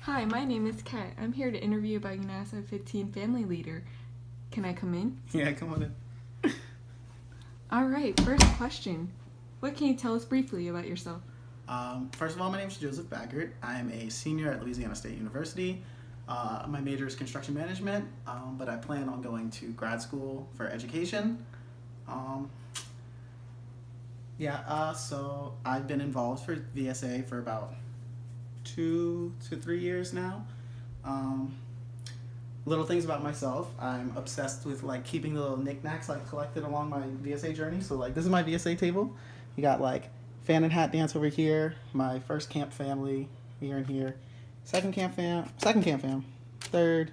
Hi, my name is Kat. I'm here to interview about UNAVSA 15 Family Leader. Can I come in? Yeah, come on in. All right, first question. What can you tell us briefly about yourself? First of all, my name is Joseph Bagert. I'm a senior at Louisiana State University. My major is construction management, but I plan on going to grad school for education. Um, so I've been involved for VSA for about 2 to 3 years now. Um, Little things about myself. I'm obsessed with like keeping the little knickknacks I've collected along my VSA journey. So like this is my VSA table. You got like fan and hat dance over here. My first camp family here and here. Second camp fam. Third,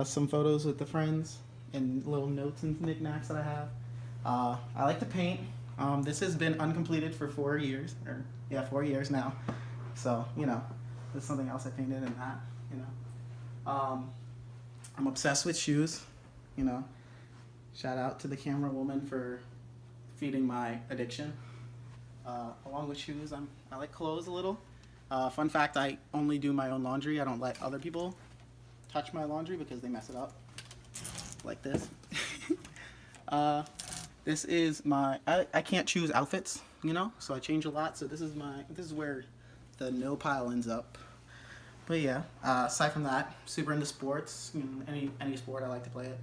some photos with the friends and little notes and knickknacks that I have. I like to paint. This has been uncompleted for 4 years, or yeah, 4 years now. So there's something else I painted in that. You know. I'm obsessed with shoes, you know. Shout out to the camera woman for feeding my addiction. Along with shoes, I like clothes a little. Fun fact, I only do my own laundry. I don't let other people touch my laundry because they mess it up. Like this. This is I can't choose outfits, so I change a lot. So this is where the no pile ends up. But yeah, aside from that, super into sports. Any sport I like to play it.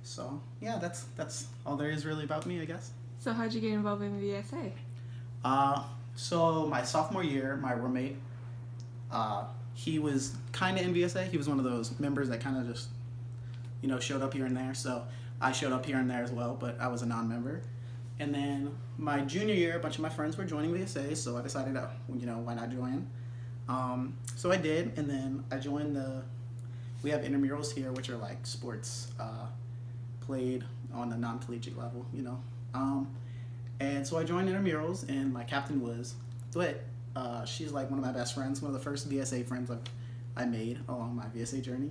So yeah, that's all there is really about me, I guess. So, how'd you get involved in VSA? So my sophomore year, my roommate, he was kind of in VSA. He was one of those members that kind of just, showed up here and there. So I showed up here and there as well, but I was a non-member. And then my junior year, a bunch of my friends were joining VSA, so I decided, why not join? So I did, and then I joined we have intramurals here, which are like sports played on a non-collegiate level, and so I joined intramurals, and my captain was Thwit. She's like one of my best friends, one of the first VSA friends I made along my VSA journey.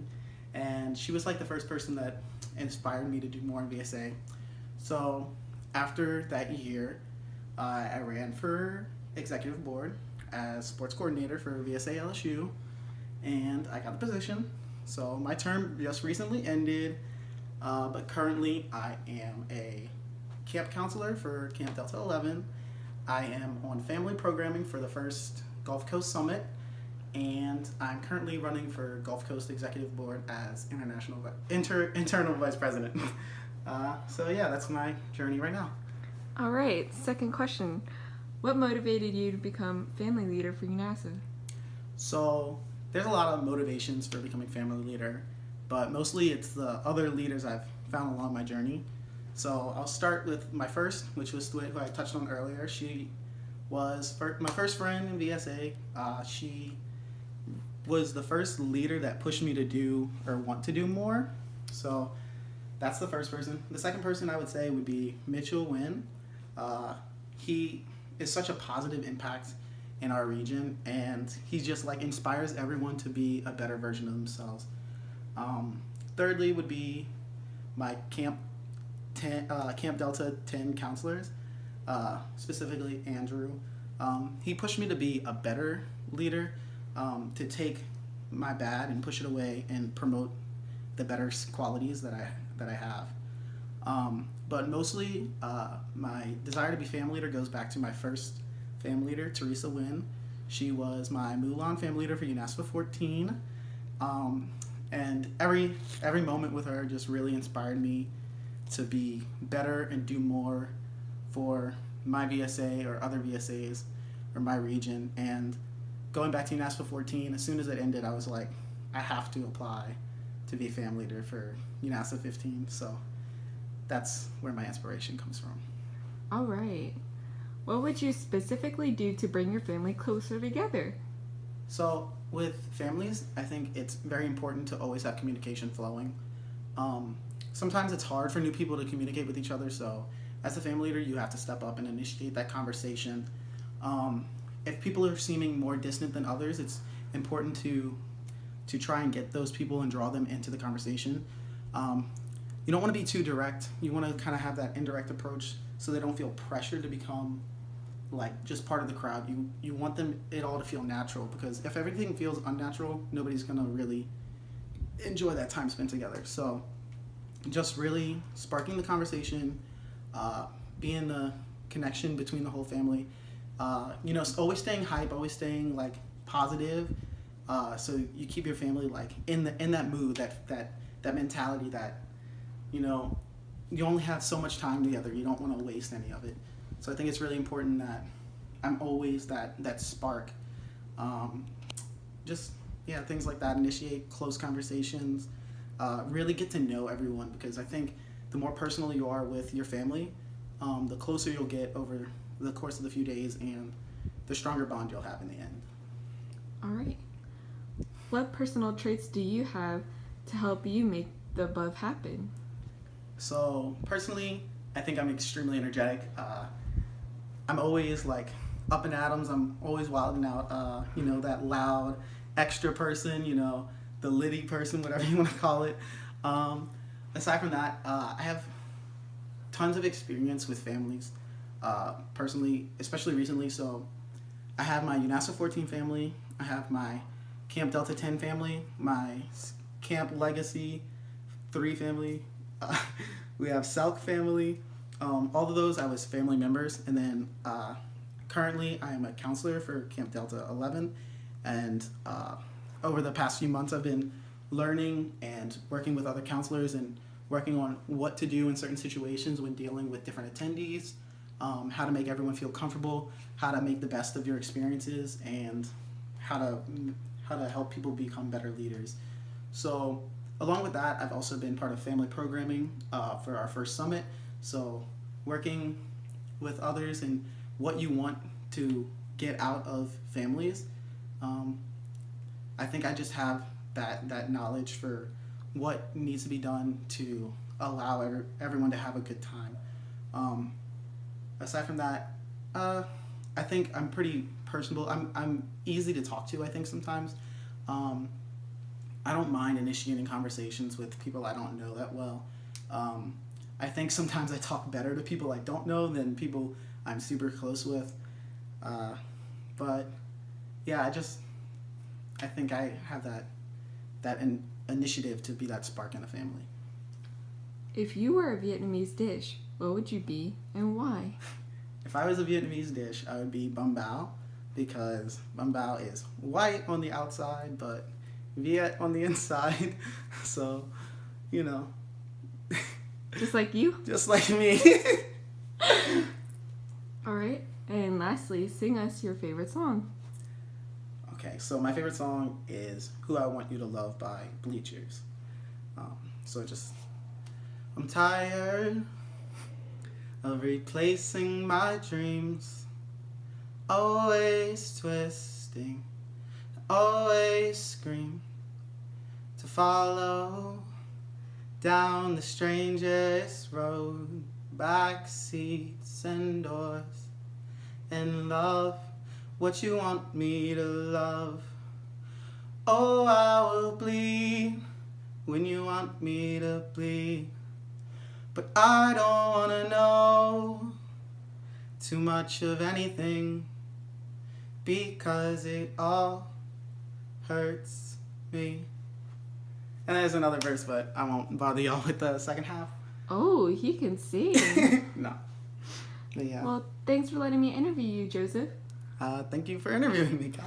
And she was like the first person that inspired me to do more in VSA. So after that year, I ran for executive board as sports coordinator for VSA LSU, and I got the position. So my term just recently ended, but currently I am a camp counselor for Camp Delta 11. I am on family programming for the first Gulf Coast Summit, and I'm currently running for Gulf Coast Executive Board as internal vice president. So yeah, that's my journey right now. All right, second question. What motivated you to become family leader for UNAVSA? So there's a lot of motivations for becoming family leader, but mostly it's the other leaders I've found along my journey. So I'll start with my first, which was Thwit, who I touched on earlier. She was my first friend in VSA. She was the first leader that pushed me to do or want to do more. So that's the first person. The second person I would say would be Mitchell Wynn. He is such a positive impact in our region, and he just like inspires everyone to be a better version of themselves. Thirdly would be my Camp Delta 10 counselors, specifically Andrew. He pushed me to be a better leader, to take my bad and push it away and promote the better qualities that I have. But mostly, my desire to be family leader goes back to my first family leader, Teresa Wynn. She was my Mulan family leader for UNAVSA 14. And every moment with her just really inspired me to be better and do more for my VSA or other VSAs or my region. And going back to UNAVSA 14, as soon as it ended, I was like, I have to apply to be family leader for UNAVSA 15. So that's where my inspiration comes from. All right. What would you specifically do to bring your family closer together? So with families, I think it's very important to always have communication flowing. Sometimes it's hard for new people to communicate with each other, so as a family leader, you have to step up and initiate that conversation. If people are seeming more distant than others, it's important to try and get those people and draw them into the conversation. You don't want to be too direct. You want to kind of have that indirect approach so they don't feel pressured to become like just part of the crowd. You want it all to feel natural, because if everything feels unnatural, nobody's gonna really enjoy that time spent together. So just really sparking the conversation, being the connection between the whole family. Always staying hype, always staying like positive. So you keep your family like in that mood, that mentality that you only have so much time together. You don't want to waste any of it. So I think it's really important that I'm always that spark. Things like that. Initiate close conversations. Really get to know everyone, because I think the more personal you are with your family, the closer you'll get over the course of the few days, and the stronger bond you'll have in the end. All right. What personal traits do you have to help you make the above happen? So personally, I think I'm extremely energetic. I'm always like up in atoms. I'm always wilding out. That loud, extra person. The litty person, whatever you want to call it. Aside from that, I have tons of experience with families. Personally, especially recently. So I have my UNAVSA 14 family. I have my Camp Delta 10 family. My Camp Legacy 3 family. We have Selk family. All of those I was family members, and then currently I am a counselor for Camp Delta 11, and over the past few months I've been learning and working with other counselors and working on what to do in certain situations when dealing with different attendees, how to make everyone feel comfortable, how to make the best of your experiences, and how to help people become better leaders. So along with that, I've also been part of family programming for our first summit. So working with others and what you want to get out of families. I think I just have that knowledge for what needs to be done to allow everyone to have a good time. Aside from that, I think I'm pretty personable. I'm easy to talk to, I think, sometimes. I don't mind initiating conversations with people I don't know that well. I think sometimes I talk better to people I don't know than people I'm super close with. But yeah, I think I have that initiative to be that spark in a family. If you were a Vietnamese dish, what would you be and why? If I was a Vietnamese dish, I would be bun bao, because bun bao is white on the outside, but Viet on the inside. So, Just like you? just like me. All right. And lastly, sing us your favorite song. Okay, so my favorite song is Who I Want You to Love by Bleachers. I'm tired of replacing my dreams, always twisting, always scream to follow down the strangest road, back seats and doors, and love what you want me to love. Oh, I will bleed when you want me to bleed, but I don't want to know too much of anything, because it all hurts me. And there's another verse, but I won't bother y'all with the second half. Oh, he can sing. No. But yeah. Well, thanks for letting me interview you, Joseph. Thank you for interviewing me, Kat.